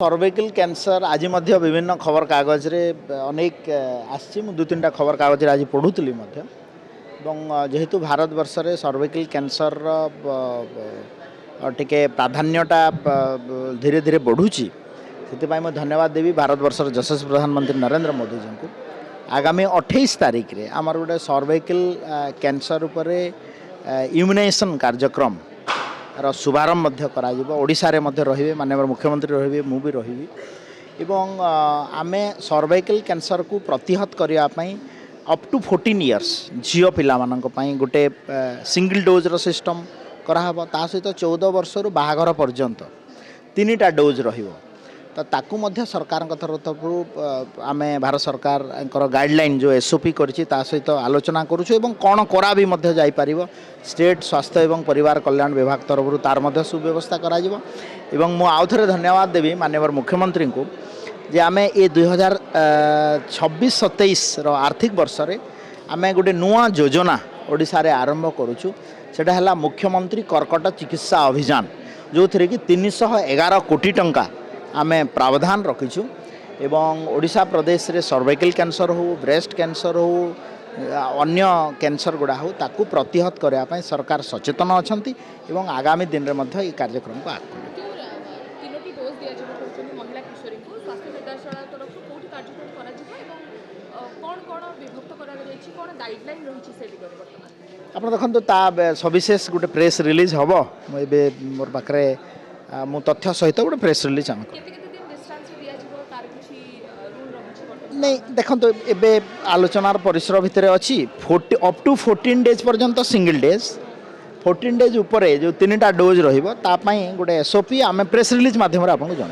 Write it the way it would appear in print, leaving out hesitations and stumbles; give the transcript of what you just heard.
Cervical cancer आज विभिन्न खबर कागज रे अनेक आसी दु तीन खबर कागज आज पढ़ुली जेहेतु भारत वर्ष रे सर्वाइकल कैंसर टिके प्राधान्यता धीरे धीरे बढ़ुची से धन्यवाद देवी भारत वर्ष यशस्वी प्रधानमंत्री नरेंद्र मोदी जी को आगामी 28 तारीख रे आमर गोटे सर्वाइकल कैंसर उपर इम्यूनाइजेशन कार्यक्रम रो शुभारंभ ओडिशा रे रहिबे माननीय मुख्यमंत्री रहिबे मु भी रहिबी एवं आमे सर्वाइकल कैंसर को प्रतिहत करिया पई अप टू 14 इयर्स झियो पिला मानक पई गोटे सिंगल डोज रो सिस्टम कराहबो ता सहित 14 वर्ष रु बाहागर पर्यंत 3टा डोज रहिबो तो ताकू मध्य सरकार तरफ आमे भारत सरकार गाइडलाइन जो एसओपी करछि ता सहित आलोचना करूछु एवं कोन करा भी मध्य जाई परिबो स्टेट स्वास्थ्य एवं परिवार कल्याण विभाग तरफ तार मध्य सुव्यवस्था करा जिवो एवं मु आउथरे धन्यवाद देवी माननीय मुख्यमंत्री को जे आमे ए 2026-27 रो आर्थिक वर्ष रे आमे गोटे नुआ योजना ओडिसा रे आरंभ करूछु सेटा हला मुख्यमंत्री कर्कट चिकित्सा अभियान जो थरे कि 311 कोटी टंका आमे प्रावधान रखीचु एवं ओडिशा प्रदेश रे सर्वाइकल कैंसर हो ब्रेस्ट कैंसर हो अन्य कैंसर गुड़ा हो ताकू प्रतिहत करने पई सरकार सचेतन अछंती एवं आगामी दिन रे मध्य ई कार्यक्रम को आगु तीनोटी डोज दिया जब करछन महिला किशोरी को स्वास्थ्य विद्याशाला तरफ कोठी कार्यक्रम करा जिवो एवं कोन कोन विभक्त करा जायछि कोन गाइडलाइन रहिछि से दिगरे वर्तमान आपण देखंतु ता सविशेष गोटे प्रेस रिलीज हबो एबे मोर पाखरे मु तथ्य सहित गोटे प्रेस रिलीज आम नहीं देखो एबे आलोचनार परिसर भितर अच्छी अप टू 14 डेज पर्यंत सिंगल डेज 14 डेज उपरे जो 3टा डोज रहिबो ता पई गोटे एसओपी आम प्रेस रिलीज माध्यम आपको जन।